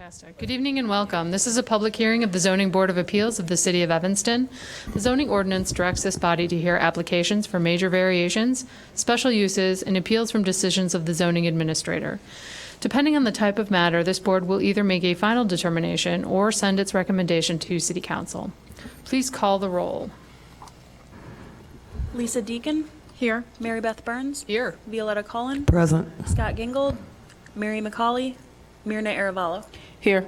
Fantastic. Good evening and welcome. This is a public hearing of the Zoning Board of Appeals of the City of Evanston. The zoning ordinance directs this body to hear applications for major variations, special uses, and appeals from decisions of the zoning administrator. Depending on the type of matter, this board will either make a final determination or send its recommendation to City Council. Please call the roll. Lisa Deacon. Here. Mary Beth Burns. Here. Violetta Cullen. Present. Scott Gingold. Mary McCauley. Myrna Aravallo. Here.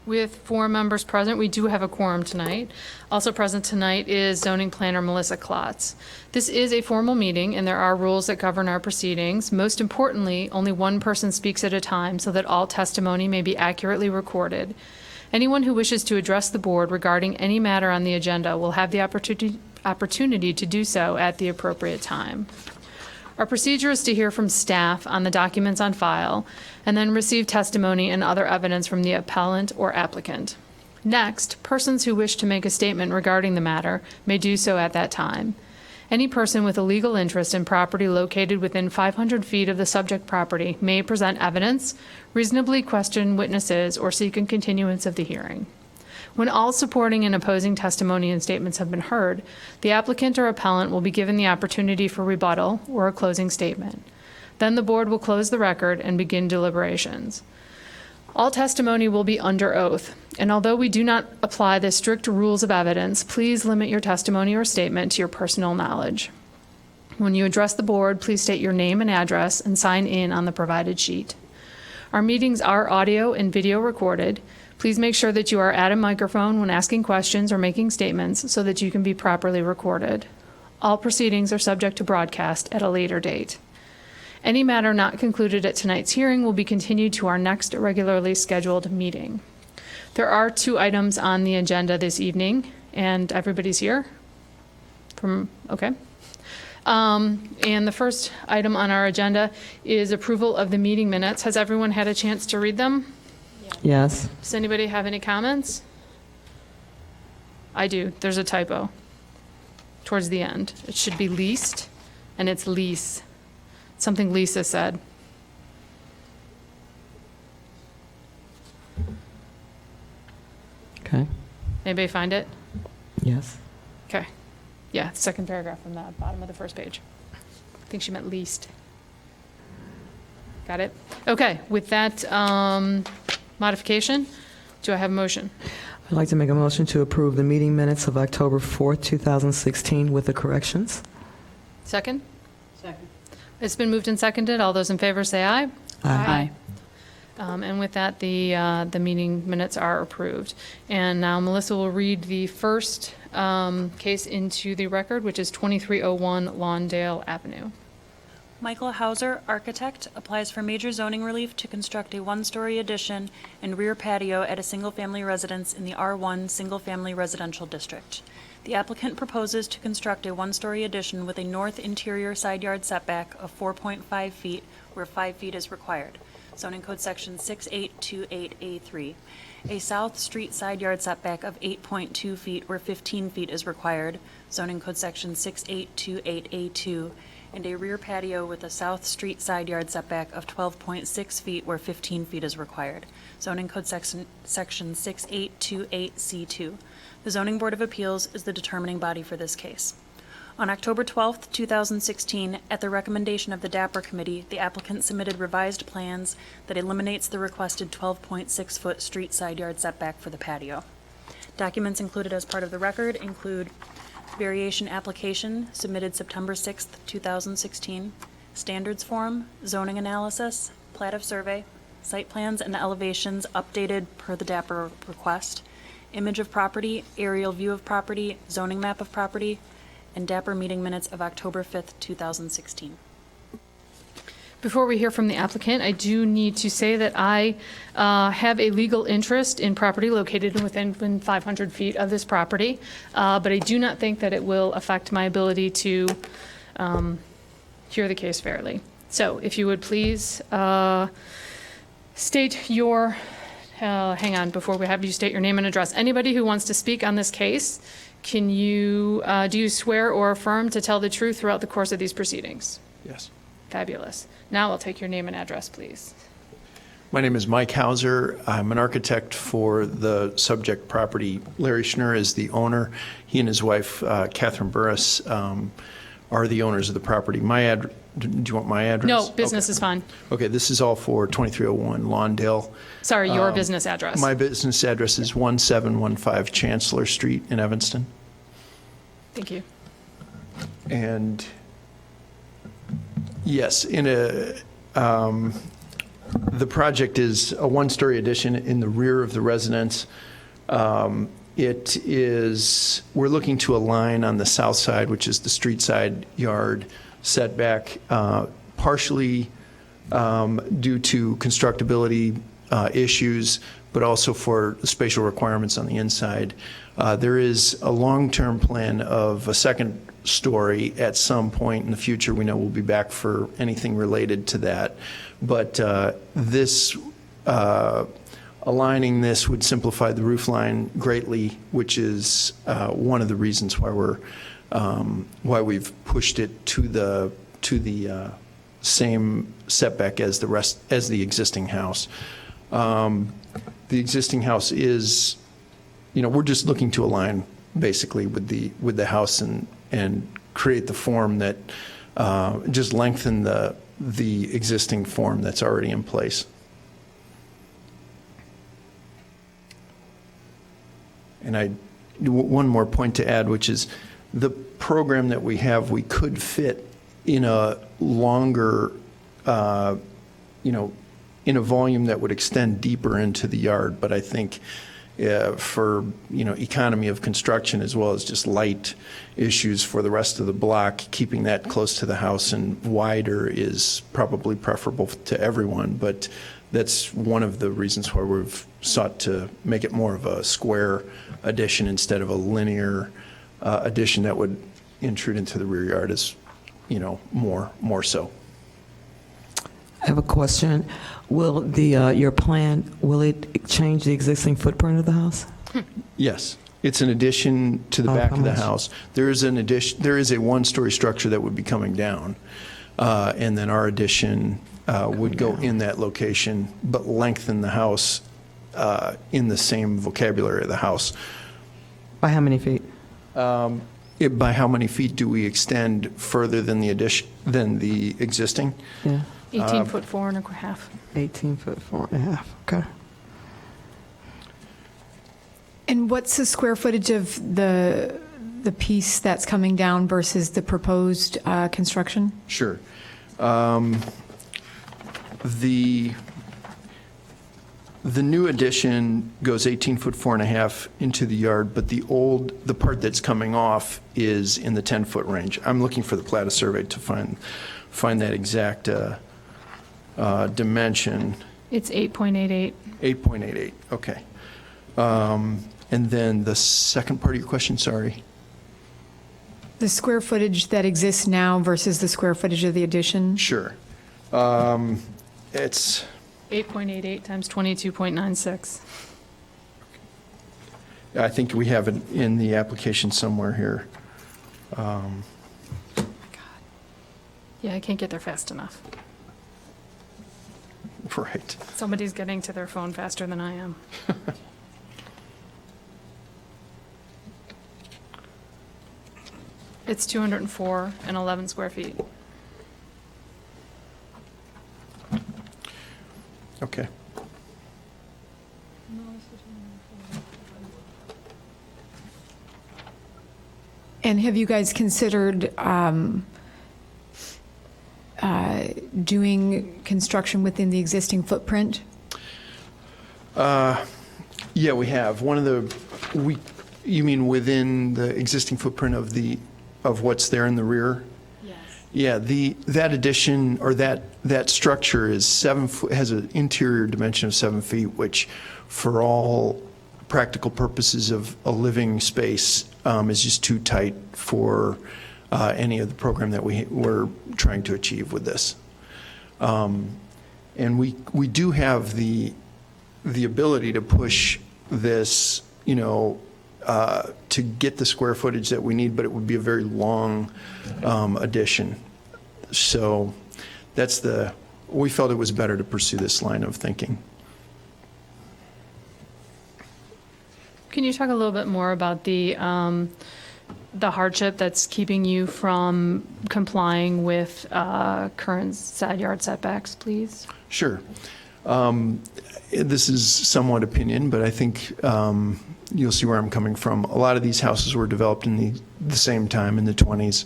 With 4 members present, we do have a quorum tonight. Also present tonight is zoning planner Melissa Klotz. This is a formal meeting, and there are rules that govern our proceedings. Most importantly, only one person speaks at a time so that all testimony may be accurately recorded. Anyone who wishes to address the board regarding any matter on the agenda will have the opportunity to do so at the appropriate time. Our procedure is to hear from staff on the documents on file and then receive testimony and other evidence from the appellant or applicant. Next, persons who wish to make a statement regarding the matter may do so at that time. Any person with a legal interest in property located within 500 feet of the subject property may present evidence, reasonably question witnesses, or seek a continuance of the hearing. When all supporting and opposing testimony and statements have been heard, the applicant or appellant will be given the opportunity for rebuttal or a closing statement. Then the board will close the record and begin deliberations. All testimony will be under oath, and although we do not apply the strict rules of evidence, please limit your testimony or statement to your personal knowledge. When you address the board, please state your name and address and sign in on the provided sheet. Our meetings are audio and video recorded. Please make sure that you are at a microphone when asking questions or making statements so that you can be properly recorded. All proceedings are subject to broadcast at a later date. Any matter not concluded at tonight's hearing will be continued to our next regularly scheduled meeting. There are 2 items on the agenda this evening, and everybody's here? Okay. And the first item on our agenda is approval of the meeting minutes. Has everyone had a chance to read them? Yes. Does anybody have any comments? I do. There's a typo towards the end. It should be leased, and it's lease. Something Lisa said. Okay. Anybody find it? Yes. Okay. Yeah, second paragraph from the bottom of the first page. I think she meant leased. Got it? Okay, with that modification, do I have a motion? I'd like to make a motion to approve the meeting minutes of October 4th, 2016 with the corrections. Second? Second. It's been moved and seconded. All those in favor say aye. Aye. And with that, the meeting minutes are approved. And now Melissa will read the first case into the record, which is 2301 Lawndale Avenue. Michael Hauser, architect, applies for major zoning relief to construct a 1-story addition and rear patio at a single-family residence in the R1 Single Family Residential District. The applicant proposes to construct a 1-story addition with a north interior side yard setback of 4.5 feet where 5 feet is required. Zoning Code Section 6828A3. A south street side yard setback of 8.2 feet where 15 feet is required. Zoning Code Section 6828A2. And a rear patio with a south street side yard setback of 12.6 feet where 15 feet is required. Zoning Code Section 6828C2. The Zoning Board of Appeals is the determining body for this case. On October 12th, 2016, at the recommendation of the DAPR Committee, the applicant submitted revised plans that eliminates the requested 12.6-foot street side yard setback for the patio. Documents included as part of the record include variation application submitted September 6th, 2016, standards form, zoning analysis, plat of survey, site plans and elevations updated per the DAPR request, image of property, aerial view of property, zoning map of property, and DAPR meeting minutes of October 5th, 2016. Before we hear from the applicant, I do need to say that I have a legal interest in property located within 500 feet of this property, but I do not think that it will affect my ability to hear the case fairly. So if you would please state your, hang on, before we have you state your name and address. Anybody who wants to speak on this case, can you, do you swear or affirm to tell the truth throughout the course of these proceedings? Yes. Fabulous. Now I'll take your name and address, please. My name is Mike Hauser. I'm an architect for the subject property. Larry Schnur is the owner. He and his wife, Catherine Burris, are the owners of the property. Do you want my address? No, business is fine. Okay, this is all for 2301 Lawndale. Sorry, your business address. My business address is 1715 Chancellor Street in Evanston. Thank you. And yes, the project is a one-story addition in the rear of the residence. We're looking to align on the south side, which is the street side yard setback, partially due to constructability issues, but also for spatial requirements on the inside. There is a long-term plan of a second story at some point in the future. We know we'll be back for anything related to that. But aligning this would simplify the roof line greatly, which is one of the reasons why we've pushed it to the same setback as the existing house. The existing house is, we're just looking to align basically with the house and create the form that just lengthen the existing form that's already in place. And one more point to add, which is the program that we have, we could fit in a longer, in a volume that would extend deeper into the yard. But I think for, economy of construction as well as just light issues for the rest of the block, keeping that close to the house and wider is probably preferable to everyone. But that's one of the reasons why we've sought to make it more of a square addition instead of a linear addition that would intrude into the rear yard is, more so. I have a question. Will your plan, will it change the existing footprint of the house? Yes, it's an addition to the back of the house. There is a one-story structure that would be coming down, and then our addition would go in that location, but lengthen the house in the same vocabulary of the house. By how many feet? By how many feet do we extend further than the existing? Yeah, 18 foot 4.5. 18 foot 4.5, okay. And what's the square footage of the piece that's coming down versus the proposed construction? Sure. The new addition goes 18 foot 4.5 into the yard, but the part that's coming off is in the 10 foot range. I'm looking for the plat of survey to find that exact dimension. It's 8.88. 8.88, okay. And then the second part of your question, sorry. The square footage that exists now versus the square footage of the addition? Sure. It's 8.88 times 22.96. I think we have it in the application somewhere here. Yeah, I can't get there fast enough. Right. Somebody's getting to their phone faster than I am. It's 204 and 11 square feet. Okay. And have you guys considered doing construction within the existing footprint? Yeah, we have. You mean within the existing footprint of what's there in the rear? Yes. Yeah, that addition or that structure is 7 foot, has an interior dimension of 7 feet, which for all practical purposes of a living space is just too tight for any of the program that we're trying to achieve with this. And we do have the ability to push this, to get the square footage that we need, but it would be a very long addition. So that's we felt it was better to pursue this line of thinking. Can you talk a little bit more about the hardship that's keeping you from complying with current side yard setbacks, please? Sure. This is somewhat opinion, but I think you'll see where I'm coming from. A lot of these houses were developed in the same time, in the 20s,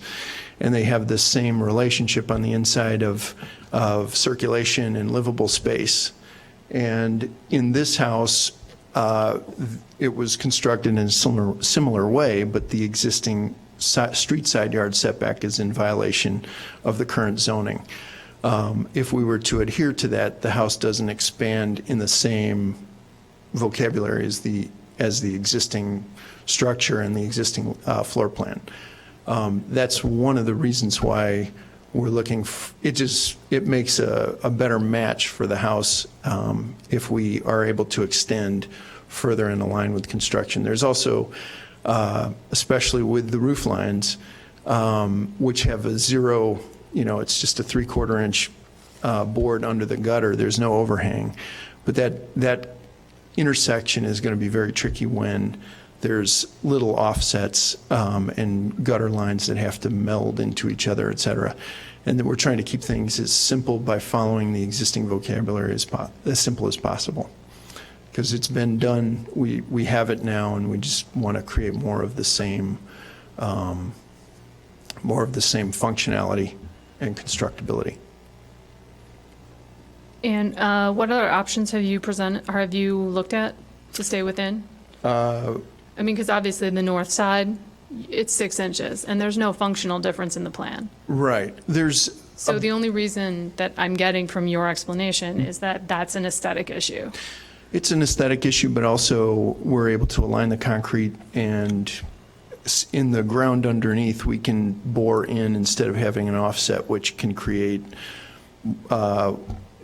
and they have the same relationship on the inside of circulation and livable space. And in this house, it was constructed in a similar way, but the existing street side yard setback is in violation of the current zoning. If we were to adhere to that, the house doesn't expand in the same vocabulary as the existing structure and the existing floor plan. That's one of the reasons why we're looking, it makes a better match for the house if we are able to extend further in line with construction. There's also, especially with the roof lines, which have a zero, it's just a 3/4 inch board under the gutter. There's no overhang. But that intersection is going to be very tricky when there's little offsets and gutter lines that have to meld into each other, et cetera. And then we're trying to keep things as simple by following the existing vocabulary as simple as possible. Because it's been done, we have it now, and we just want to create more of the same functionality and constructability. And what other options have you looked at to stay within? I mean, because obviously the north side, it's 6 inches, and there's no functional difference in the plan. Right. So the only reason that I'm getting from your explanation is that that's an aesthetic issue. It's an aesthetic issue, but also we're able to align the concrete, and in the ground underneath, we can bore in instead of having an offset, which can create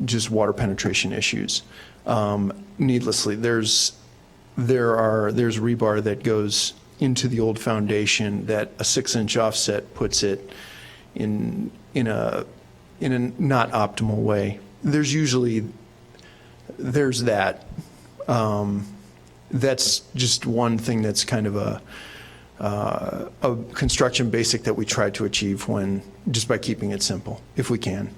just water penetration issues. Needlessly, there's rebar that goes into the old foundation that a 6-inch offset puts it in a not optimal way. There's that. That's just one thing that's kind of a construction basic that we try to achieve just by keeping it simple, if we can.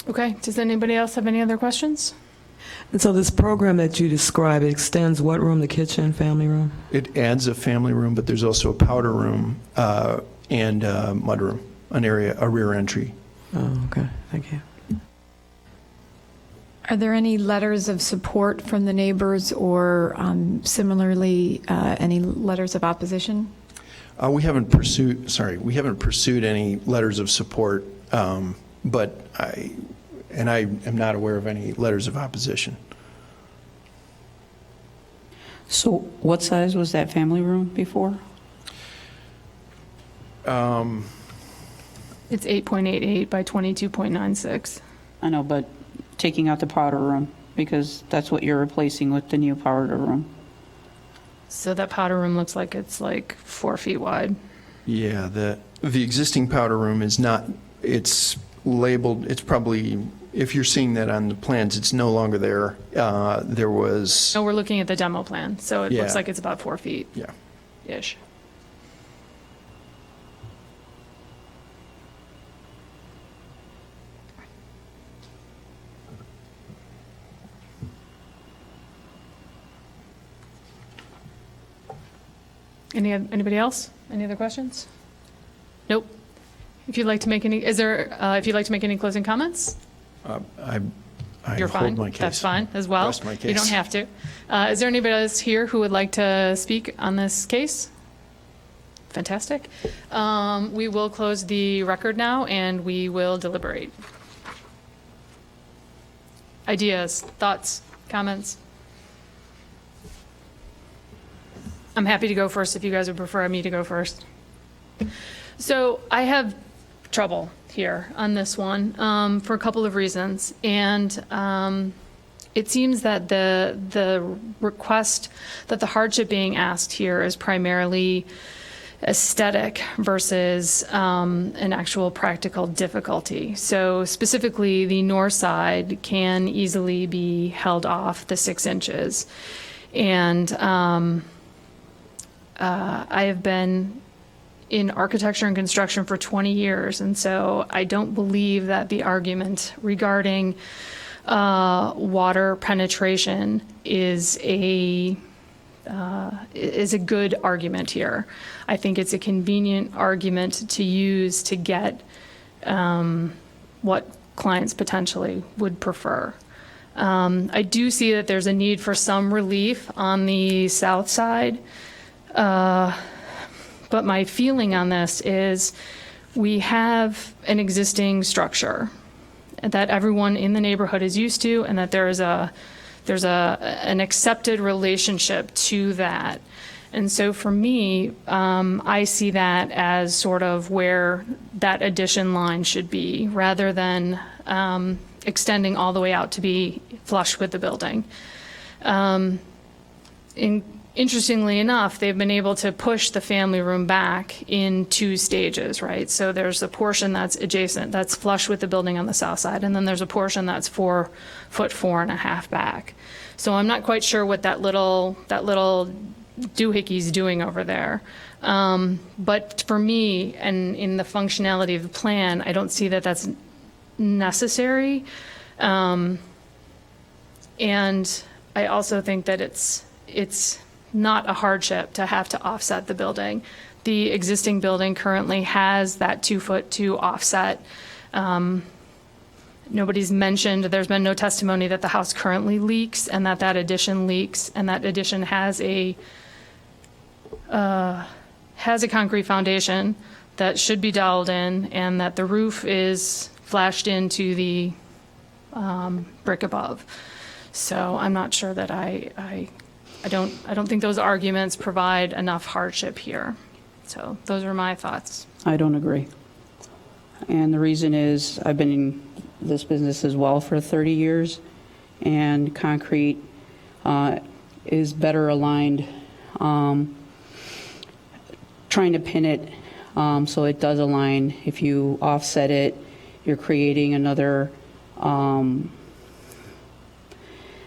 Okay, does anybody else have any other questions? And so this program that you described, it extends what room? The kitchen, family room? It adds a family room, but there's also a powder room and a mud room, a rear entry. Oh, okay. Thank you. Are there any letters of support from the neighbors or similarly any letters of opposition? We haven't pursued any letters of support, but I am not aware of any letters of opposition. So what size was that family room before? It's 8.88 by 22.96. I know, but taking out the powder room, because that's what you're replacing with the new powder room. So that powder room looks like it's like 4 feet wide. Yeah, the existing powder room is not, it's labeled, it's probably, if you're seeing that on the plans, it's no longer there. There was, No, we're looking at the demo plan, so it Yeah. looks like it's about 4 feet yeah. ish. Anybody else? Any other questions? Nope. If you'd like to make any closing comments? I You're hold fine. my case. That's fine as well. Rest my You case. don't have to. Is there anybody else here who would like to speak on this case? Fantastic. We will close the record now and we will deliberate. Ideas, thoughts, comments? I'm happy to go first if you guys would prefer me to go first. So I have trouble here on this one for a couple of reasons. And it seems that the request, that the hardship being asked here is primarily aesthetic versus an actual practical difficulty. So specifically, the north side can easily be held off the 6 inches. And I have been in architecture and construction for 20 years, and so I don't believe that the argument regarding water penetration is a good argument here. I think it's a convenient argument to use to get what clients potentially would prefer. I do see that there's a need for some relief on the south side, but my feeling on this is we have an existing structure that everyone in the neighborhood is used to, and that there's an accepted relationship to that. And so for me, I see that as sort of where that addition line should be, rather than extending all the way out to be flush with the building. Interestingly enough, they've been able to push the family room back in 2 stages, right? So there's a portion that's adjacent, that's flush with the building on the south side, and then there's a portion that's 4 foot 4.5 back. So I'm not quite sure what that little doohickeys doing over there. But for me, and in the functionality of the plan, I don't see that that's necessary. And I also think that it's not a hardship to have to offset the building. The existing building currently has that 2 foot 2 offset. Nobody's mentioned, there's been no testimony that the house currently leaks and that addition leaks, and that addition has a concrete foundation that should be doweled in, and that the roof is flashed into the brick above. So I'm not sure that I don't think those arguments provide enough hardship here. So those are my thoughts. I don't agree. And the reason is I've been in this business as well for 30 years, and concrete is better aligned, trying to pin it so it does align. If you offset it, you're creating another,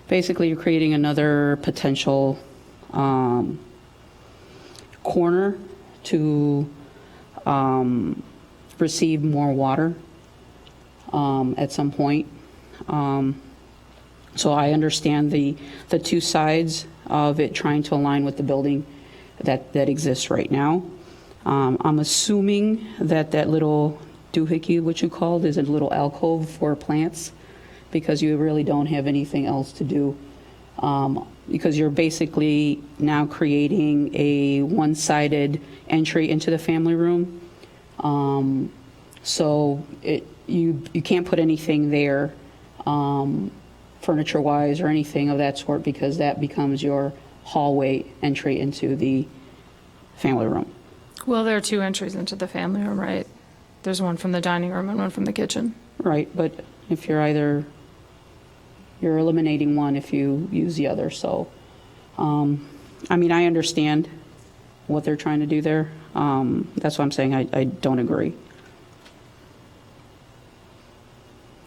basically you're creating another potential corner to receive more water at some point. So I understand the 2 sides of it trying to align with the building that exists right now. I'm assuming that little doohickey, what you called, is a little alcove for plants, because you really don't have anything else to do. Because you're basically now creating a one-sided entry into the family room. So you can't put anything there, furniture-wise or anything of that sort, because that becomes your hallway entry into the family room. Well, there are 2 entries into the family room, right? There's one from the dining room and one from the kitchen. Right, but if you're eliminating one if you use the other. So, I mean, I understand what they're trying to do there. That's what I'm saying. I don't agree.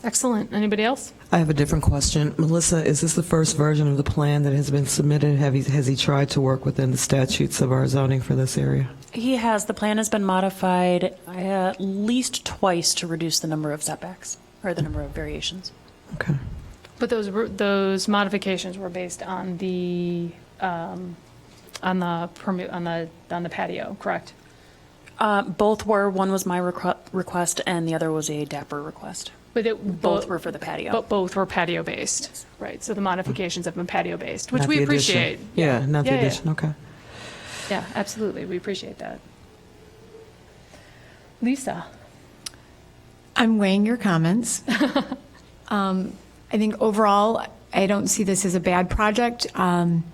Excellent. Anybody else? I have a different question. Melissa, is this the first version of the plan that has been submitted? Has he tried to work within the statutes of our zoning for this area? He has. The plan has been modified at least twice to reduce the number of setbacks, or the number of variations. Okay. But those modifications were based on the patio, correct? Both were. One was my request, and the other was a DAPR request. But Both were for the patio. But both were patio-based, right? So the modifications have been patio-based, which Not we the addition. appreciate. Yeah, not the Yeah, yeah. addition, okay. Yeah, absolutely. We appreciate that. Lisa? I'm weighing your comments. I think overall, I don't see this as a bad project. I'm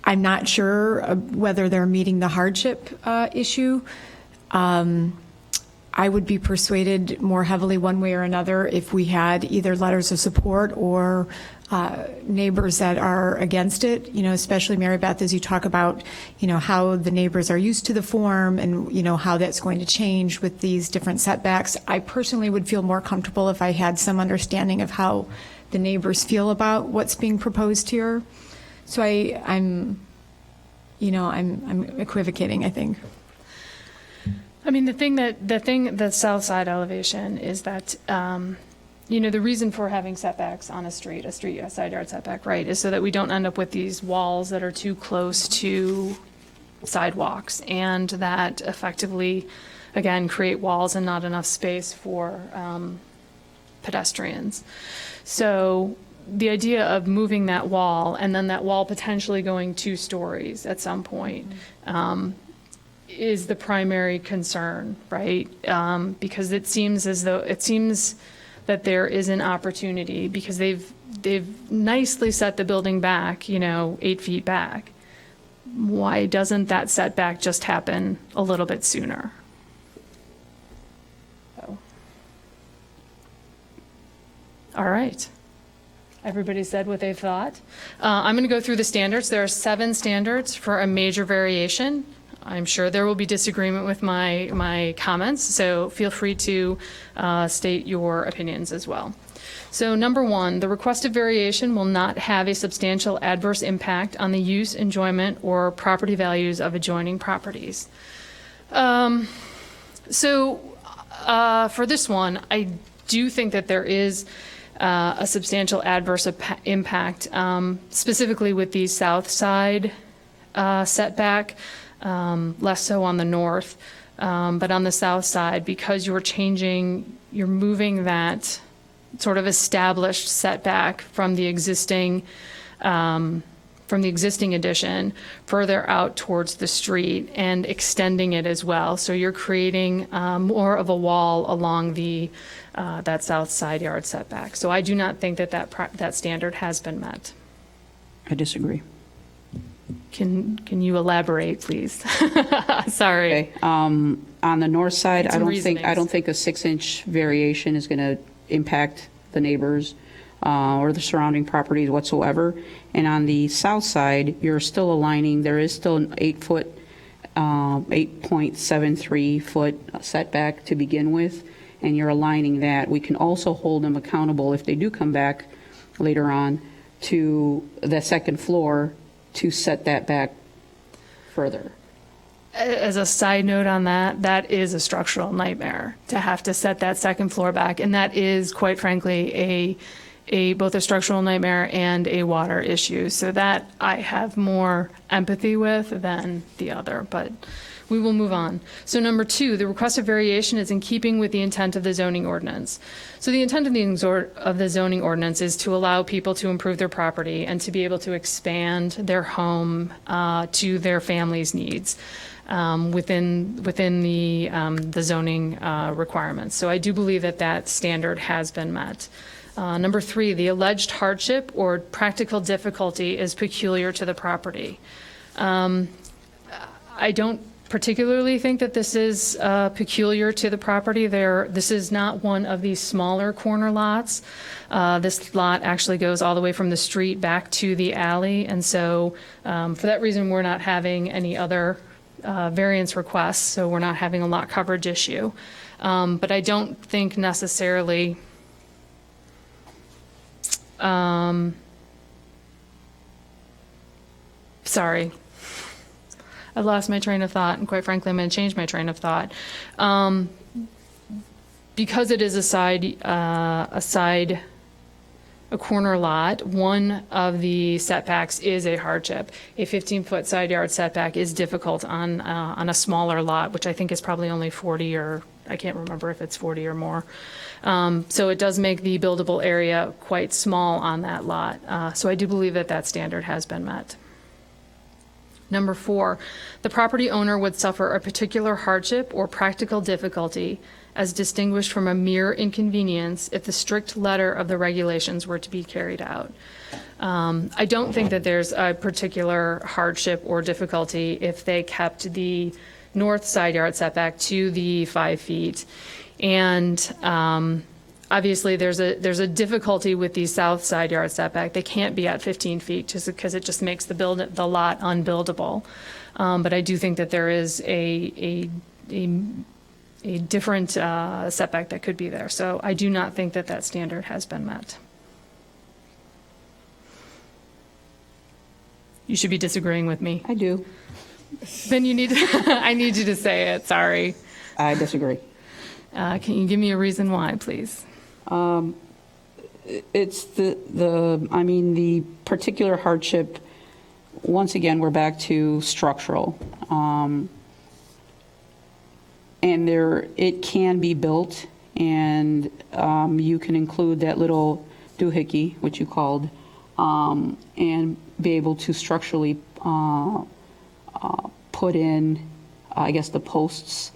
not sure whether they're meeting the hardship issue. I would be persuaded more heavily one way or another if we had either letters of support or neighbors that are against it, especially Mary Beth, as you talk about, how the neighbors are used to the form and, how that's going to change with these different setbacks. I personally would feel more comfortable if I had some understanding of how the neighbors feel about what's being proposed here. So I'm equivocating, I think. I mean, the south side elevation is that, the reason for having setbacks on a side yard setback, right, is so that we don't end up with these walls that are too close to sidewalks and that effectively, again, create walls and not enough space for pedestrians. So the idea of moving that wall and then that wall potentially going 2 stories at some point, is the primary concern, right? Because it seems that there is an opportunity because they've nicely set the building back, 8 feet back. Why doesn't that setback just happen a little bit sooner? So. All right. Everybody said what they thought. I'm going to go through the standards. There are 7 standards for a major variation. I'm sure there will be disagreement with my comments, so feel free to state your opinions as well. So number 1, the requested variation will not have a substantial adverse impact on the use, enjoyment, or property values of adjoining properties. For this one, I do think that there is a substantial adverse impact, specifically with the south side setback. Less so on the north, but on the south side, because you're moving that sort of established setback from the existing addition further out towards the street and extending it as well. So you're creating more of a wall along that south side yard setback. So I do not think that standard has been met. I disagree. Can you elaborate, please? Sorry. Okay. On the north side, Some I don't reasonings. think a 6-inch variation is going to impact the neighbors or the surrounding properties whatsoever. And on the south side, you're still aligning. There is still an 8.73 foot setback to begin with, and you're aligning that. We can also hold them accountable if they do come back later on to the second floor to set that back further. As a side note on that is a structural nightmare to have to set that second floor back. And that is, quite frankly, both a structural nightmare and a water issue. So that I have more empathy with than the other, but we will move on. So number 2, the requested variation is in keeping with the intent of the zoning ordinance. So the intent of the zoning ordinance is to allow people to improve their property and to be able to expand their home to their family's needs within the zoning requirements. So I do believe that standard has been met. Number 3, the alleged hardship or practical difficulty is peculiar to the property. I don't particularly think that this is peculiar to the property. This is not one of these smaller corner lots. This lot actually goes all the way from the street back to the alley, and so for that reason, we're not having any other variance requests, so we're not having a lot coverage issue. But I don't think necessarily sorry. I lost my train of thought, and quite frankly, I'm going to change my train of thought. Because it is a corner lot, one of the setbacks is a hardship. A 15-foot side yard setback is difficult on a smaller lot, which I think is probably only 40 or I can't remember if it's 40 or more. So it does make the buildable area quite small on that lot. So I do believe that standard has been met. Number 4, the property owner would suffer a particular hardship or practical difficulty as distinguished from a mere inconvenience if the strict letter of the regulations were to be carried out. I don't think that there's a particular hardship or difficulty if they kept the north side yard setback to the 5 feet. And obviously, there's a difficulty with the south side yard setback. They can't be at 15 feet just because it just makes the lot unbuildable. But I do think that there is a different setback that could be there. So I do not think that that standard has been met. You should be disagreeing with me. I do. Then you need to, I need you to say it, sorry. I disagree. Can you give me a reason why, please? It's the particular hardship, once again, we're back to structural. And it can be built, and you can include that little doohickey, which you called, and be able to structurally put in, I guess, the posts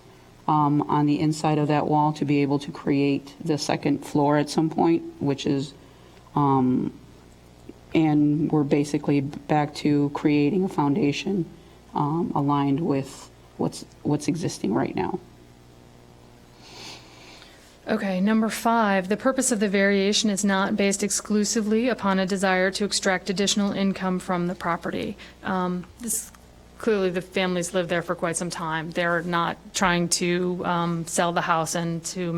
on the inside of that wall to be able to create the second floor at some point, which is, and we're basically back to creating a foundation aligned with what's existing right now. Okay, number 5, the purpose of the variation is not based exclusively upon a desire to extract additional income from the property. Clearly, the families lived there for quite some time. They're not trying to sell the house and to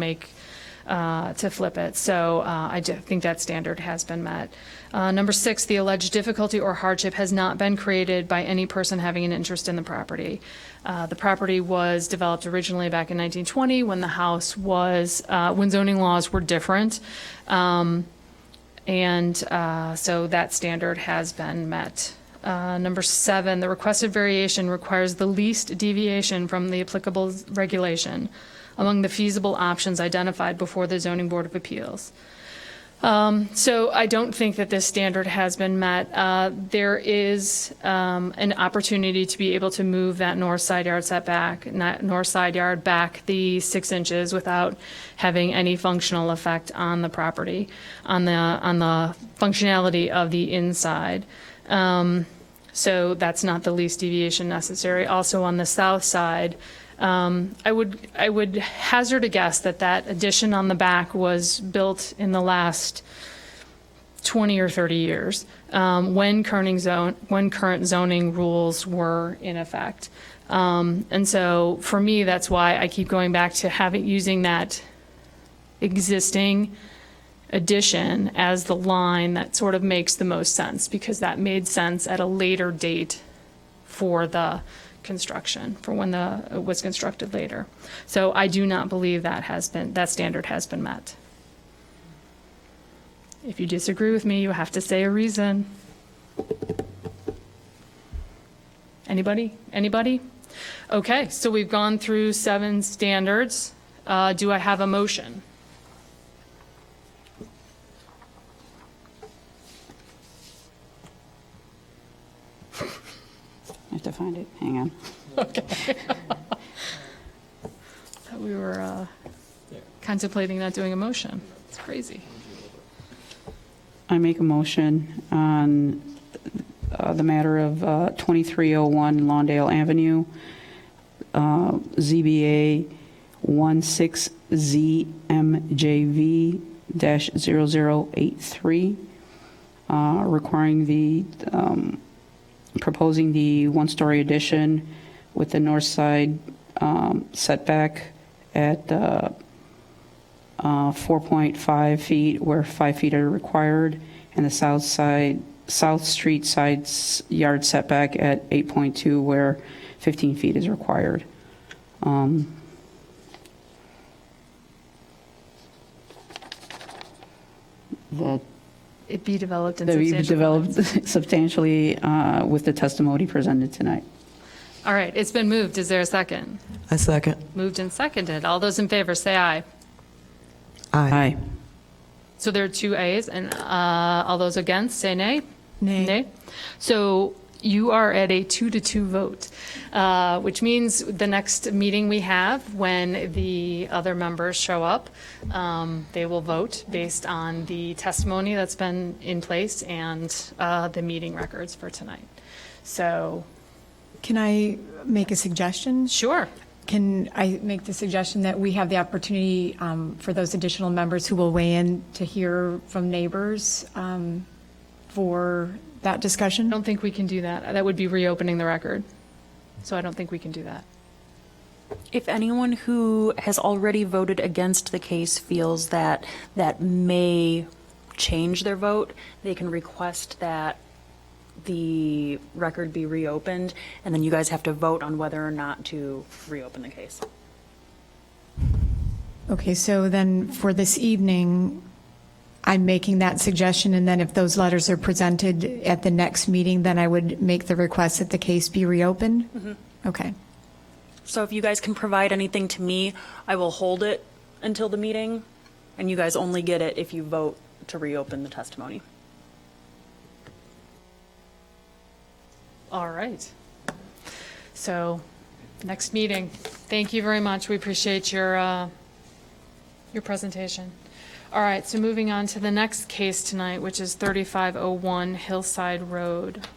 flip it. So I do think that standard has been met. Number 6, the alleged difficulty or hardship has not been created by any person having an interest in the property. The property was developed originally back in 1920 when the house was, when zoning laws were different. So that standard has been met. Number 7, the requested variation requires the least deviation from the applicable regulation among the feasible options identified before the Zoning Board of Appeals. So I don't think that this standard has been met. There is an opportunity to be able to move that north side yard setback, north side yard back the 6 inches without having any functional effect on the property, on the functionality of the inside. So that's not the least deviation necessary. Also on the south side, I would hazard a guess that addition on the back was built in the last 20 or 30 years, when current zoning rules were in effect. And so for me, that's why I keep going back to using that existing addition as the line that sort of makes the most sense, because that made sense at a later date for the construction, for when it was constructed later. So I do not believe that standard has been met. If you disagree with me, you have to say a reason. Anybody? Okay, so we've gone through 7 standards. Do I have a motion? I have to find it. Hang on. Thought we were contemplating not doing a motion. It's crazy. I make a motion on the matter of 2301 Lawndale Avenue, ZBA 16ZMJV-0083, requiring proposing the 1-story addition with the north side setback at 4.5 feet where 5 feet are required, and the south street side yard setback at 8.2 where 15 feet is required. That It be developed in that we've substantial developed compliance. substantially with the testimony presented tonight. All right, it's been moved. Is there a second? I second. Moved and seconded. All those in favor, say aye. Aye. So there are 2 ayes, and all those against, say nay. Nay. So you are at a 2-2 vote, which means the next meeting we have, when the other members show up, they will vote based on the testimony that's been in place and the meeting records for tonight. So Can I make a suggestion? Sure. Can I make the suggestion that we have the opportunity for those additional members who will weigh in to hear from neighbors for that I discussion? don't think we can do that. That would be reopening the record. So I don't think we can do that. If anyone who has already voted against the case feels that that may change their vote, they can request that the record be reopened, and then you guys have to vote on whether or not to reopen the case. Okay, so then for this evening, I'm making that suggestion, and then if those letters are presented at the next meeting, then I would make the request that the case be reopened? Okay. So if you guys can provide anything to me, I will hold it until the meeting, and you guys only get it if you vote to reopen the testimony. All right. So, next meeting. Thank you very much. We appreciate your presentation. All right, so moving on to the next case tonight, which is 3501 Hillside Road.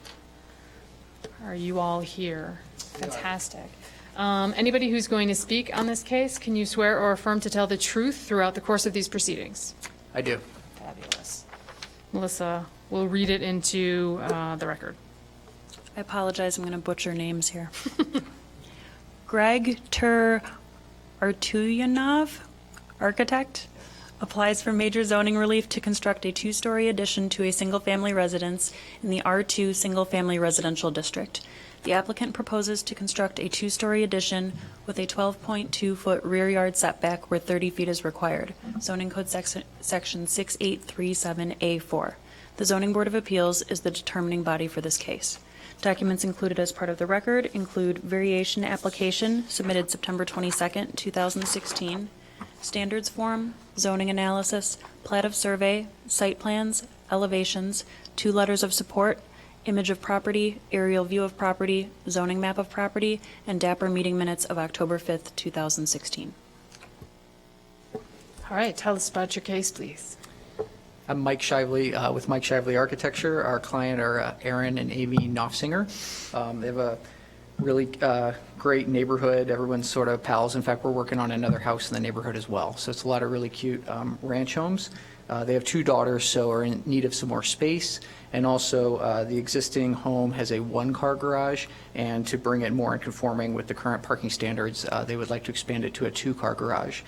Are you all here? Fantastic. Anybody who's going to speak on this case, can you swear or affirm to tell the truth throughout the course of these proceedings? I do. Fabulous. Melissa will read it into the record. I apologize, I'm going to butcher names here. Greg Artuyanov, architect, applies for major zoning relief to construct a two-story addition to a single-family residence in the R2 Single Family Residential District. The applicant proposes to construct a two-story addition with a 12.2-foot rear yard setback where 30 feet is required. Zoning Code Section 6837A4. The Zoning Board of Appeals is the determining body for this case. Documents included as part of the record include variation application submitted September 22nd, 2016, standards form, zoning analysis, plat of survey, site plans, elevations, 2 letters of support, image of property, aerial view of property, zoning map of property, and Dapper meeting minutes of October 5th, 2016. All right, tell us about your case, please. I'm Mike Shively with Mike Shively Architecture. Our client are Aaron and Amy Knopfsinger. They have a really great neighborhood. Everyone's sort of pals. In fact, we're working on another house in the neighborhood as well. So it's a lot of really cute ranch homes. They have 2 daughters, so are in need of some more space. And also, the existing home has a 1-car garage, and to bring it more in conforming with the current parking standards, they would like to expand it to a 2-car garage.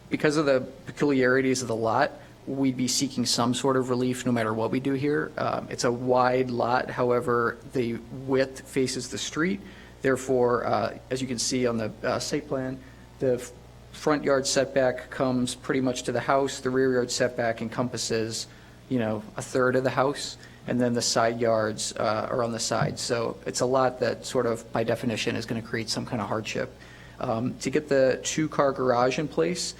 Because of the peculiarities of the lot, we'd be seeking some sort of relief no matter what we do here. It's a wide lot, however, the width faces the street. Therefore, as you can see on the site plan, the front yard setback comes pretty much to the house. The rear yard setback encompasses, a third of the house, and then the side yards are on the side. So it's a lot that sort of, by definition, is going to create some kind of hardship. To get the 2-car garage in place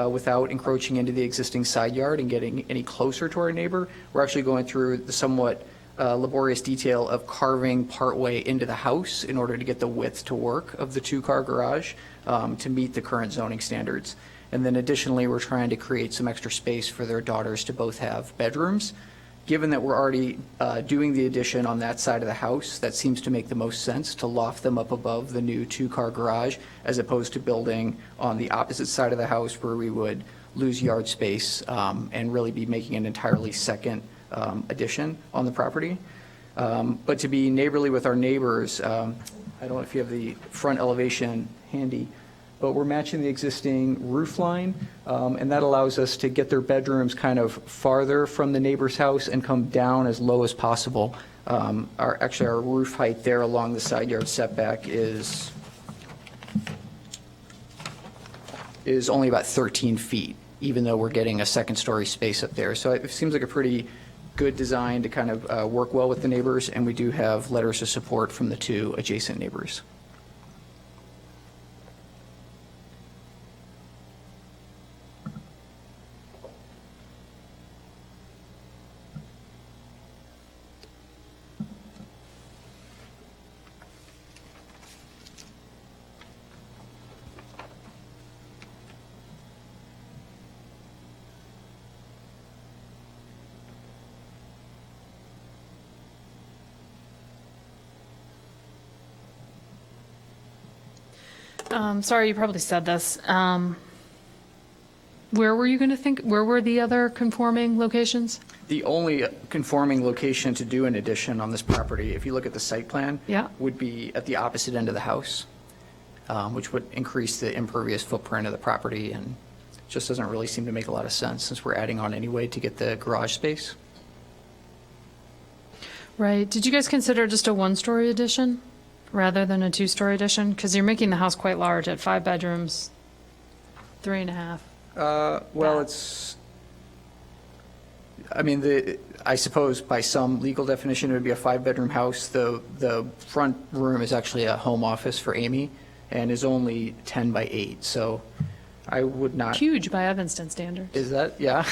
without encroaching into the existing side yard and getting any closer to our neighbor, we're actually going through the somewhat laborious detail of carving partway into the house in order to get the width to work of the 2-car garage to meet the current zoning standards. And then additionally, we're trying to create some extra space for their daughters to both have bedrooms. Given that we're already doing the addition on that side of the house, that seems to make the most sense to loft them up above the new 2-car garage as opposed to building on the opposite side of the house where we would lose yard space and really be making an entirely second addition on the property. But to be neighborly with our neighbors, I don't know if you have the front elevation handy, but we're matching the existing roof line, and that allows us to get their bedrooms kind of farther from the neighbor's house and come down as low as possible. Our roof height there along the side yard setback is only about 13 feet, even though we're getting a second-story space up there. So it seems like a pretty good design to kind of work well with the neighbors, and we do have letters of support from the 2 adjacent neighbors. Sorry, you probably said this. Where were you going to think, where were the other conforming locations? The only conforming location to do an addition on this property, if you look at the site plan, Yeah. would be at the opposite end of the house, which would increase the impervious footprint of the property, and just doesn't really seem to make a lot of sense since we're adding on anyway to get the garage space. Right. Did you guys consider just a one-story addition rather than a two-story addition? Because you're making the house quite large at 5 bedrooms, 3.5. Well, it's, I mean, I suppose by some legal definition, it would be a 5-bedroom house. The front room is actually a home office for Amy and is only 10 by 8, so I would not. Huge by Evanston standards. Is that, yeah?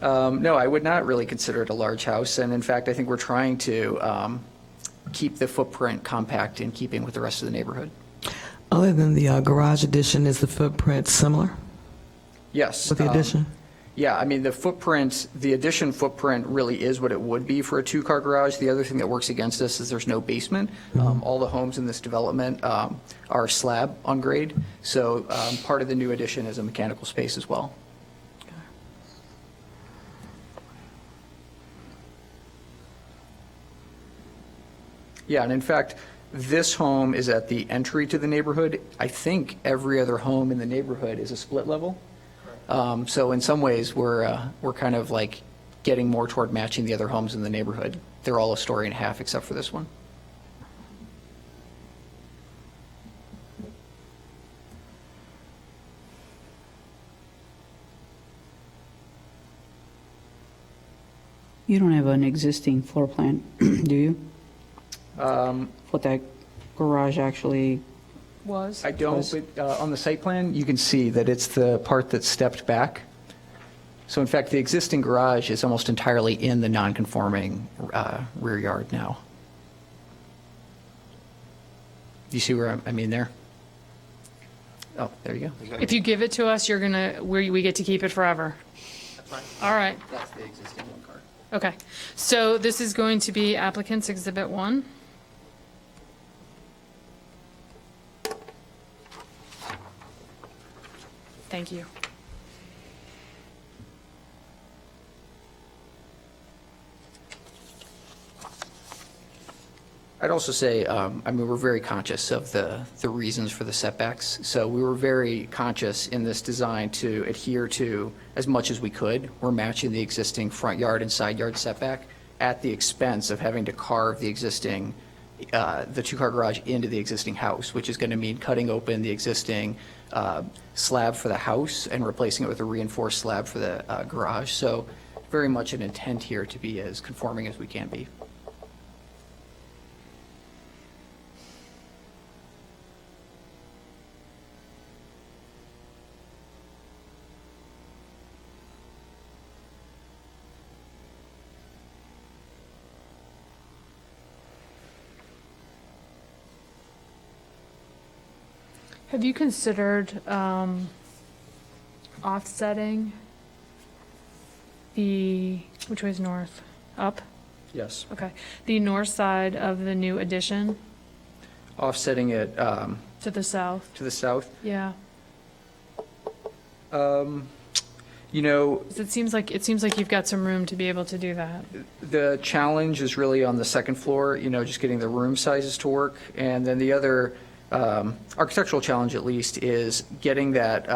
No, I would not really consider it a large house, and in fact, I think we're trying to keep the footprint compact in keeping with the rest of the neighborhood. Other than the garage addition, is the footprint similar Yes. with the addition? Yeah, I mean, the addition footprint really is what it would be for a 2-car garage. The other thing that works against us is there's no basement. All the homes in this development are slab on grade, so part of the new addition is a mechanical space as well. Yeah, and in fact, this home is at the entry to the neighborhood. I think every other home in the neighborhood is a split level. So in some ways, we're kind of like getting more toward matching the other homes in the neighborhood. They're all a story and a half except for this one. You don't have an existing floor plan, do you? What that garage actually, Was? I don't, but on the site plan, you can see that it's the part that's stepped back. So in fact, the existing garage is almost entirely in the non-conforming rear yard now. Do you see where I mean there? Oh, there you go. If you give it to us, you're gonna, we get to keep it forever. All right. That's the existing one car. Okay. So this is going to be applicant's Exhibit 1. Thank you. I'd also say, I mean, we're very conscious of the reasons for the setbacks. So we were very conscious in this design to adhere to as much as we could. We're matching the existing front yard and side yard setback at the expense of having to carve the existing, the 2-car garage into the existing house, which is going to mean cutting open the existing slab for the house and replacing it with a reinforced slab for the garage. So very much an intent here to be as conforming as we can be. Have you considered offsetting which way is north? Up? Yes. Okay. The north side of the new addition Offsetting it to the south? to the south. Yeah. You know, 'Cause it seems like you've got some room to be able to do that. the challenge is really on the second floor, you know, just getting the room sizes to work. And then the other architectural challenge, at least, is getting that,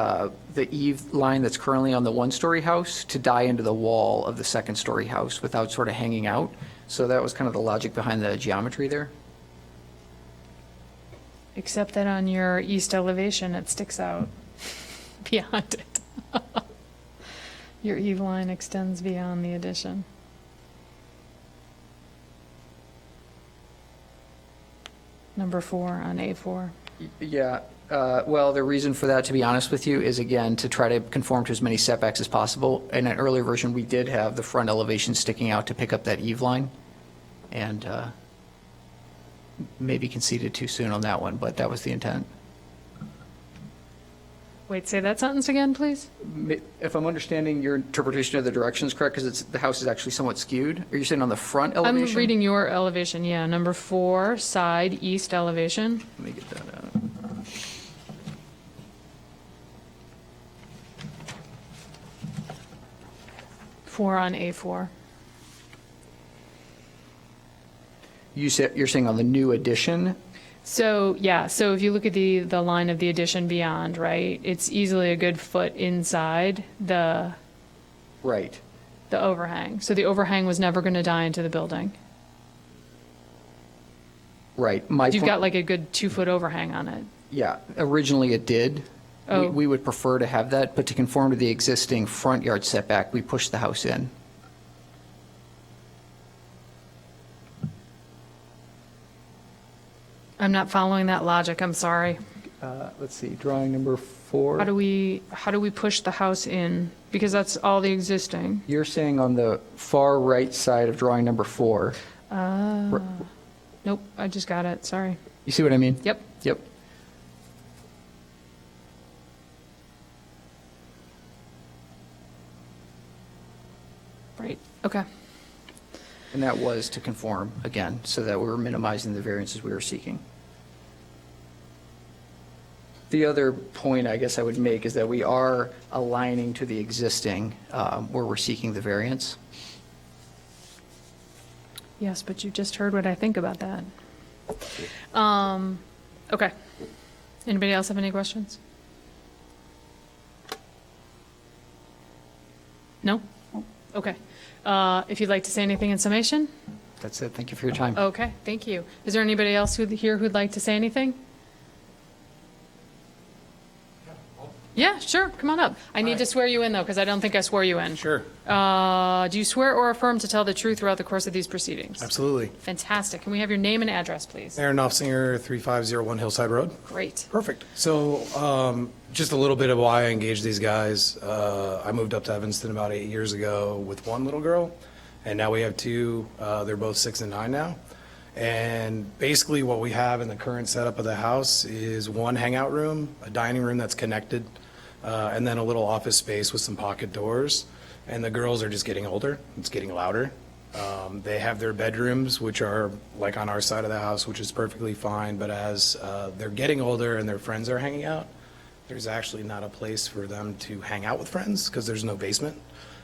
the eave line that's currently on the 1-story house to die into the wall of the 2nd-story house without sort of hanging out. So that was kind of the logic behind the geometry there. Except that on your east elevation, it sticks out beyond it. Your eave line extends beyond the addition. Number 4 on A4. Yeah, well, the reason for that, to be honest with you, is again, to try to conform to as many setbacks as possible. In an earlier version, we did have the front elevation sticking out to pick up that eave line, and maybe conceded too soon on that one, but that was the intent. Wait, say that sentence again, please? If I'm understanding your interpretation of the directions correct, because the house is actually somewhat skewed, are you saying on the front elevation? I'm reading your elevation, yeah. Number 4, side east elevation. Let me get that out. 4 on A4. You're saying on the new addition? So, yeah, so if you look at the line of the addition beyond, right, it's easily a good foot inside the Right. overhang. So the overhang was never going to die into the building. Right. You've got like a good 2-foot overhang on it. Yeah, originally it did. Oh. We would prefer to have that, but to conform to the existing front yard setback, we pushed the house in. I'm not following that logic, I'm sorry. Let's see, drawing number 4. How do we push the house in? Because that's all the existing. You're saying on the far right side of drawing number 4. Nope, I just got it, sorry. You see what I mean? Yep. Yep. Right, okay. And that was to conform, again, so that we were minimizing the variances we were seeking. The other point I guess I would make is that we are aligning to the existing where we're seeking the variance. Yes, but you just heard what I think about that. Okay. Anybody else have any questions? No? Okay. If you'd like to say anything in summation? That's it. Thank you for your time. Okay, thank you. Is there anybody else here who'd like to say anything? Yeah, sure, come on up. I need to swear you in, though, because I don't think I swore you in. Sure, Do you swear or affirm to tell the truth throughout the course of these proceedings? absolutely. Fantastic. Can we have your name and address, please? Aaron Knopfsinger, 3501 Hillside Road. Great. Perfect. So just a little bit of why I engaged these guys. I moved up to Evanston about 8 years ago with one little girl, and now we have two. They're both 6 and 9 now. And basically what we have in the current setup of the house is one hangout room, a dining room that's connected, and then a little office space with some pocket doors. And the girls are just getting older. It's getting louder. They have their bedrooms, which are like on our side of the house, which is perfectly fine. But as they're getting older and their friends are hanging out, there's actually not a place for them to hang out with friends because there's no basement.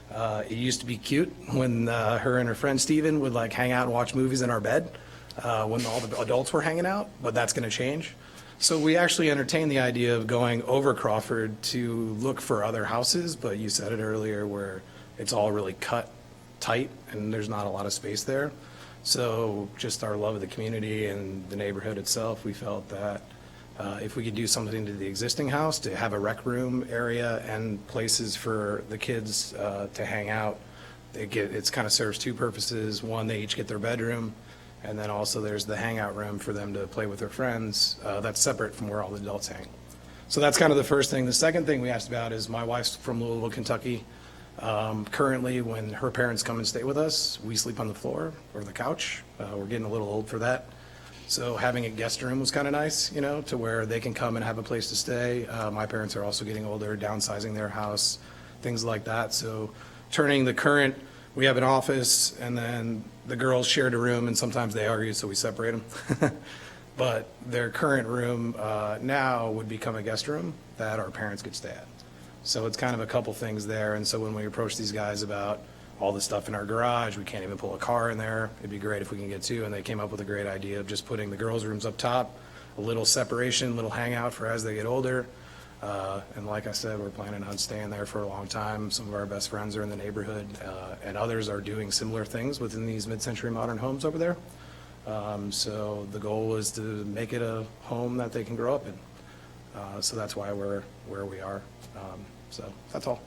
It used to be cute when her and her friend Steven would like hang out and watch movies in our bed when all the adults were hanging out, but that's going to change. So we actually entertained the idea of going over Crawford to look for other houses, but you said it earlier where it's all really cut tight and there's not a lot of space there. So just our love of the community and the neighborhood itself, we felt that if we could do something to the existing house to have a rec room area and places for the kids to hang out, it's kind of serves two purposes. One, they each get their bedroom, and then also there's the hangout room for them to play with their friends. That's separate from where all the adults hang. So that's kind of the first thing. The second thing we asked about is my wife's from Louisville, Kentucky. Currently, when her parents come and stay with us, we sleep on the floor or the couch. We're getting a little old for that. So having a guest room was kind of nice, you know, to where they can come and have a place to stay. My parents are also getting older, downsizing their house, things like that. So turning the current, we have an office, and then the girls shared a room, and sometimes they argue, so we separate them. But their current room now would become a guest room that our parents could stay at. So it's kind of a couple things there. And so when we approached these guys about all the stuff in our garage, we can't even pull a car in there. It'd be great if we can get two. And they came up with a great idea of just putting the girls' rooms up top, a little separation, little hangout for as they get older. And like I said, we're planning on staying there for a long time. Some of our best friends are in the neighborhood, and others are doing similar things within these mid-century modern homes over there. So the goal is to make it a home that they can grow up in. So that's why we're where we are. So that's all.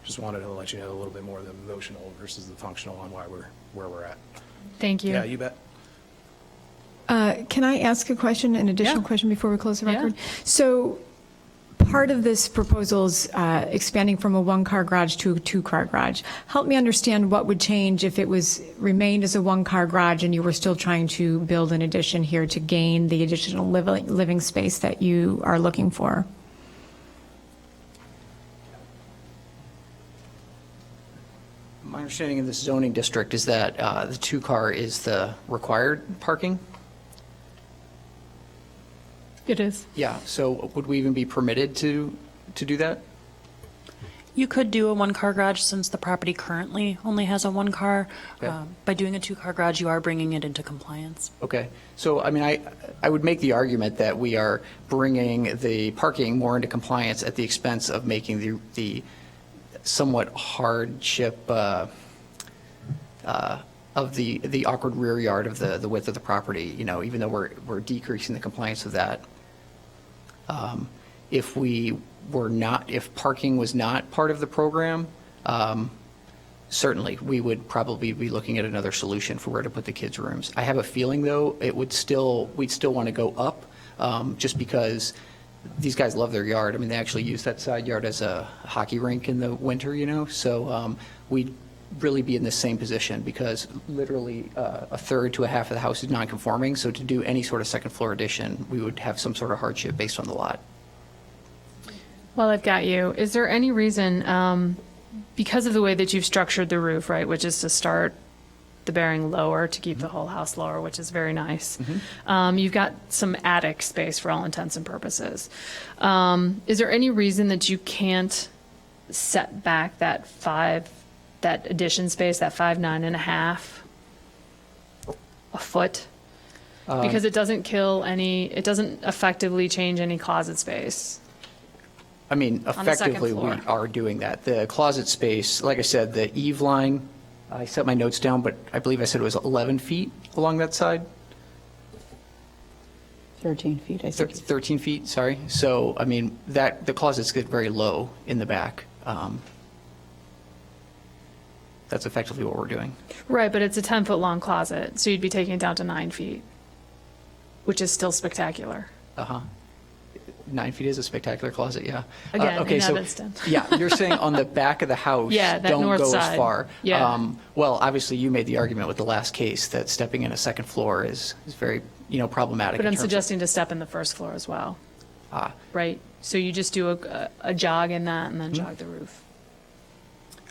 Just wanted to let you know a little bit more of the emotional versus the functional on why we're where we're at. Thank you. Yeah, you bet. Can I ask a question, an additional Yeah. question before we close the Yeah. record? So part of this proposal is expanding from a one-car garage to a two-car garage. Help me understand what would change if it remained as a one-car garage and you were still trying to build an addition here to gain the additional living space that you are looking for. My understanding of this zoning district is that the two-car is the required parking? It is. Yeah, so would we even be permitted to do that? You could do a one-car garage since the property currently only has a one-car. Okay. By doing a two-car garage, you are bringing it into compliance. Okay, so I mean, I would make the argument that we are bringing the parking more into compliance at the expense of making the somewhat hardship of the awkward rear yard of the width of the property, you know, even though we're decreasing the compliance of that. If parking was not part of the program, certainly, we would probably be looking at another solution for where to put the kids' rooms. I have a feeling, though, we'd still want to go up, just because these guys love their yard. I mean, they actually use that side yard as a hockey rink in the winter, you know, so we'd really be in the same position, because literally a third to a half of the house is non-conforming, so to do any sort of second floor addition, we would have some sort of hardship based on the lot. Well, I've got you. Is there any reason, because of the way that you've structured the roof, right, which is to start the bearing lower to keep the whole house lower, which is very nice. You've got some attic space for all intents and purposes. Is there any reason that you can't set back that addition space, that 9.5 a foot? Because it doesn't it doesn't effectively change any closet space. I mean, the second effectively, we floor. are doing that. The closet space, like I said, the eave line, I set my notes down, but I believe I said it was 11 feet along that side. 13 feet, I think. 13 feet, sorry. So, I mean, the closets get very low in the back. That's effectively what we're doing. Right, but it's a 10-foot long closet, so you'd be taking it down to 9 feet, which is still spectacular. 9 feet is a spectacular closet, yeah. Again, Okay, in so Evanston. yeah, you're saying on the back of the house, Yeah, that don't north go as side. far. Yeah. Well, obviously, you made the argument with the last case that stepping in a second floor is very, problematic. But in I'm terms of- suggesting to step in the first floor as well, Ah, right? So you just do a jog in that and then jog the roof.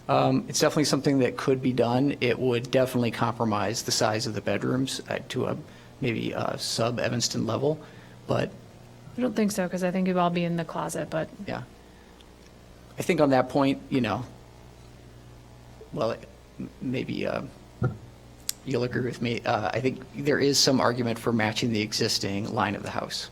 It's definitely something that could be done. It would definitely compromise the size of the bedrooms to maybe a sub-Evanston level, but I don't think so, because I think it'd all be in the closet, but yeah. I think on that point, well, maybe you'll agree with me. I think there is some argument for matching the existing line of the house.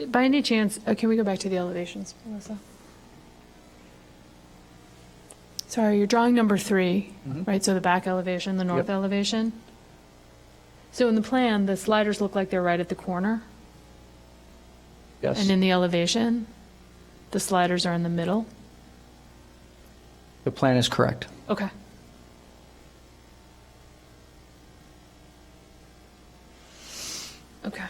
by any chance, can we go back to the elevations, Melissa? Sorry, you're drawing number 3, right? So the back elevation, the north Yep. elevation. So in the plan, the sliders look like they're right at the corner, Yes? and in the elevation, the sliders are in the middle. The plan is correct. Okay. Okay.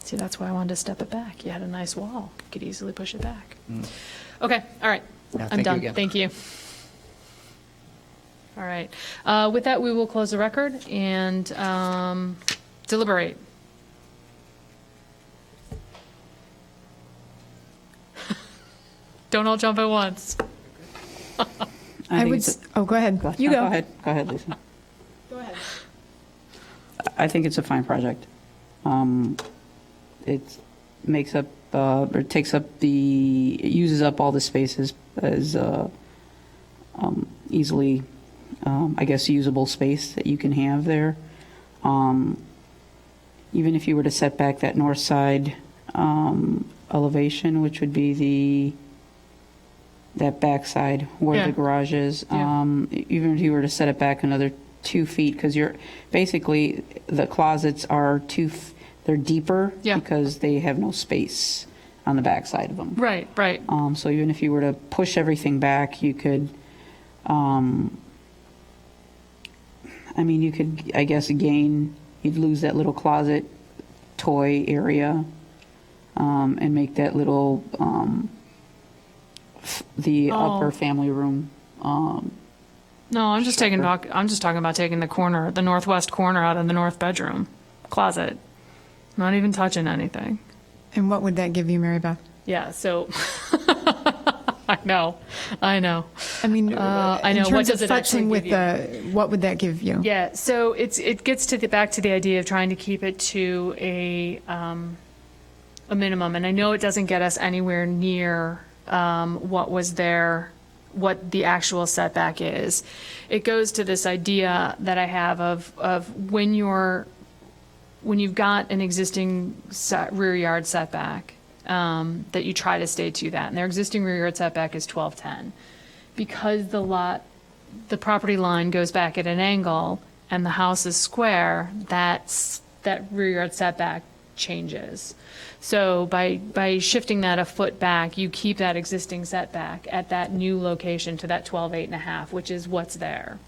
See, that's why I wanted to step it back. You had a nice wall. You could easily push it back. Okay, all right. Yeah, I'm thank you done. again. Thank you. All right. With that, we will close the record and deliberate. Don't all jump at once. I think would, it's a- oh, go ahead. You No, go. Go ahead, Lisa. Go ahead. I think it's a fine project. It makes up, or takes up it uses up all the spaces as easily, I guess, usable space that you can have there. Even if you were to set back that north side elevation, which would be that back side where Yeah. the garage is, Yeah. even if you were to set it back another 2 feet, because basically, the closets are they're deeper Yeah. because they have no space on the back side of them. Right, right. So even if you were to push everything back, you could, you could, I guess, you'd lose that little closet toy area, and make that little, the Oh. upper family room, No, I'm just talking about taking the northwest corner out of the north bedroom closet. Not even touching anything. And what would that give you, Mary Beth? Yeah, so, I know. I mean, I know. in What terms does of it actually futzing with give what would that give you? Yeah, so it gets back to the idea of trying to keep it to a minimum, and I know it doesn't get us anywhere near what was there, what the actual setback is. It goes to this idea that I have of when you've got an existing rear yard setback, that you try to stay to that, and their existing rear yard setback is 1210. Because the property line goes back at an angle and the house is square, that rear yard setback changes. So by shifting that a foot back, you keep that existing setback at that new location to that 12.8.5, which is what's there.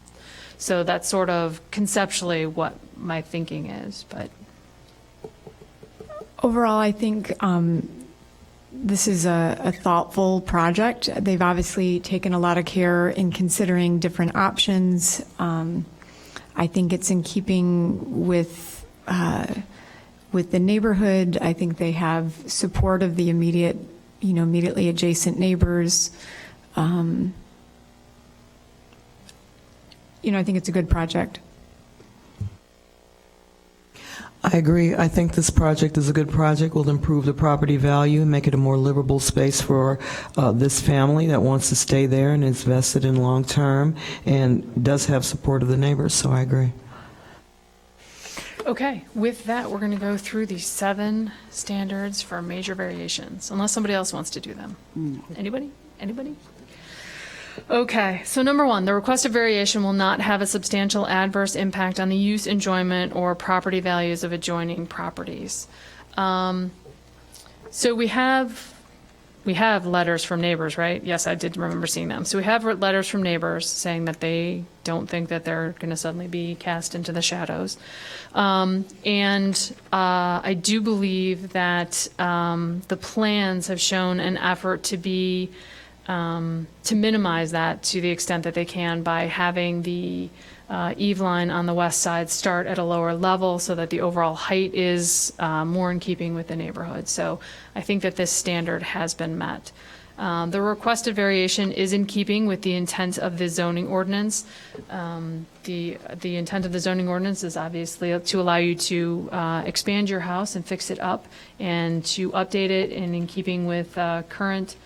So that's sort of conceptually what my thinking is, but. Overall, I think this is a thoughtful project. They've obviously taken a lot of care in considering different options. I think it's in keeping with the neighborhood. I think they have support of the immediately adjacent neighbors. I think it's a good project. I agree. I think this project is a good project, will improve the property value, make it a more livable space for this family that wants to stay there and is vested in long term and does have support of the neighbors, so I agree. Okay, with that, we're going to go through the 7 standards for major variations, unless somebody else wants to do them. Anybody? Okay, so number 1, the requested variation will not have a substantial adverse impact on the use, enjoyment, or property values of adjoining properties. So we have letters from neighbors, right? Yes, I did remember seeing them. So we have letters from neighbors saying that they don't think that they're going to suddenly be cast into the shadows. And I do believe that the plans have shown an effort to minimize that to the extent that they can by having the eave line on the west side start at a lower level so that the overall height is more in keeping with the neighborhood. So I think that this standard has been met. The requested variation is in keeping with the intent of the zoning ordinance. The intent of the zoning ordinance is obviously to allow you to expand your house and fix it up and to update it and in keeping with current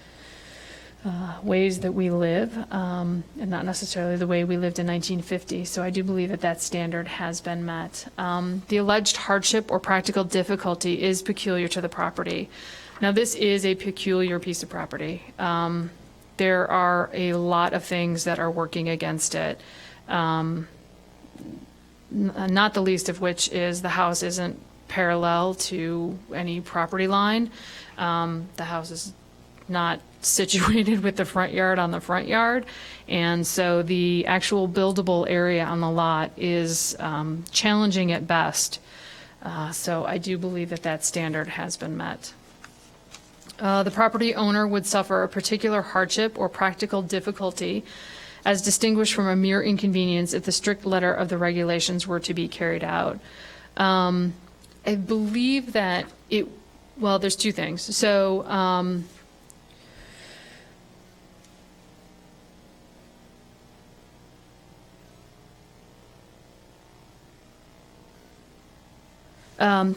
ways that we live, and not necessarily the way we lived in 1950. So I do believe that that standard has been met. The alleged hardship or practical difficulty is peculiar to the property. Now, this is a peculiar piece of property. There are a lot of things that are working against it, not the least of which is the house isn't parallel to any property line. The house is not situated with the front yard on the front yard, and so the actual buildable area on the lot is challenging at best. So I do believe that that standard has been met. The property owner would suffer a particular hardship or practical difficulty as distinguished from a mere inconvenience if the strict letter of the regulations were to be carried out. I believe that there's 2 things. So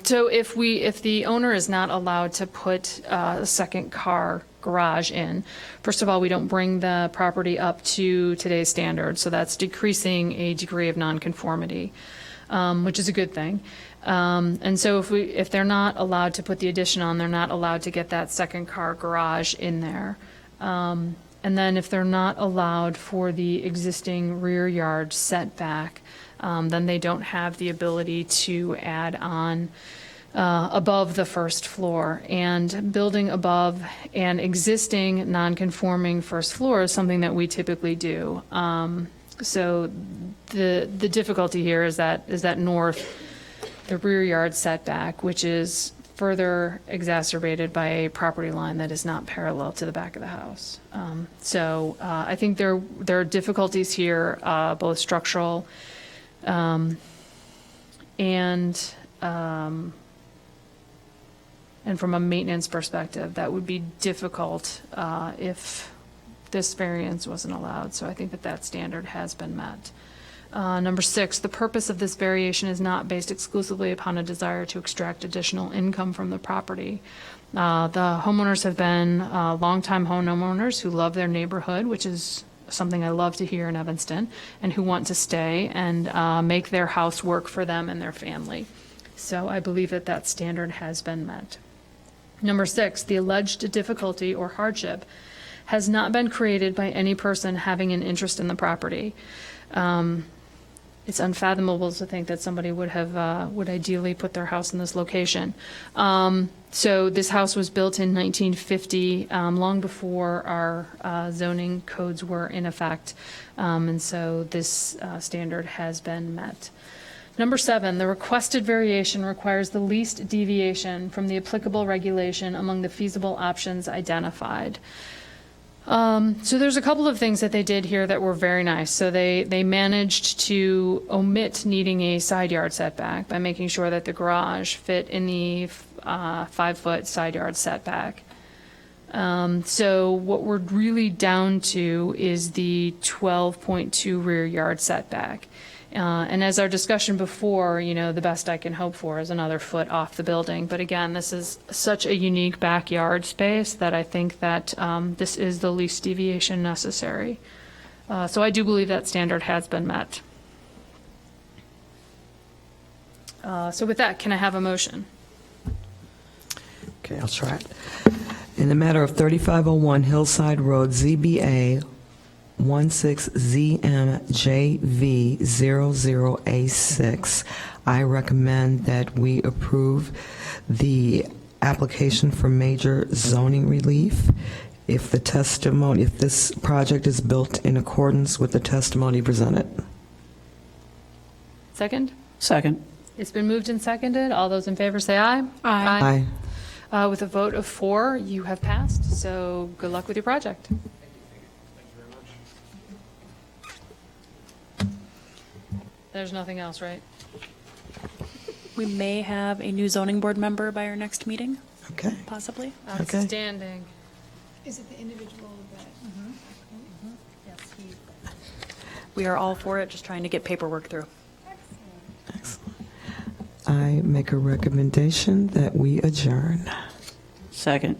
so if the owner is not allowed to put a second car garage in, first of all, we don't bring the property up to today's standards, so that's decreasing a degree of nonconformity, which is a good thing. And so if they're not allowed to put the addition on, they're not allowed to get that second car garage in there. And then if they're not allowed for the existing rear yard setback, then they don't have the ability to add on above the first floor. And building above an existing non-conforming first floor is something that we typically do. So the difficulty here is that the rear yard setback, which is further exacerbated by a property line that is not parallel to the back of the house. So I think there are difficulties here, both structural and from a maintenance perspective, that would be difficult if this variance wasn't allowed. So I think that standard has been met. Number 6, the purpose of this variation is not based exclusively upon a desire to extract additional income from the property. The homeowners have been longtime homeowners who love their neighborhood, which is something I love to hear in Evanston, and who want to stay and make their house work for them and their family. So I believe that standard has been met. Number 6, the alleged difficulty or hardship has not been created by any person having an interest in the property. It's unfathomable to think that somebody would ideally put their house in this location. So this house was built in 1950, long before our zoning codes were in effect. And so this standard has been met. Number 7, the requested variation requires the least deviation from the applicable regulation among the feasible options identified. So there's a couple of things that they did here that were very nice. So they managed to omit needing a side yard setback by making sure that the garage fit in the 5-foot side yard setback. So what we're really down to is the 12.2 rear yard setback. And as our discussion before, the best I can hope for is another foot off the building. But again, this is such a unique backyard space that I think that this is the least deviation necessary. So I do believe that standard has been met. So with that, can I have a motion? Okay, I'll try it. In the matter of 3501 Hillside Road, ZBA 16ZMJV00A6, I recommend that we approve the application for major zoning relief if this project is built in accordance with the testimony presented. Second? Second. It's been moved and seconded. All those in favor say aye. Aye. With a vote of 4, you have passed. So good luck with your project. There's nothing else, right? We may have a new zoning board member by our next meeting, Okay. possibly. Okay. Outstanding. Is it the individual that? We are all for it, just trying to get paperwork through. Excellent. I make a recommendation that we adjourn. Second.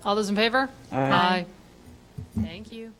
All those in favor? Aye. Thank you.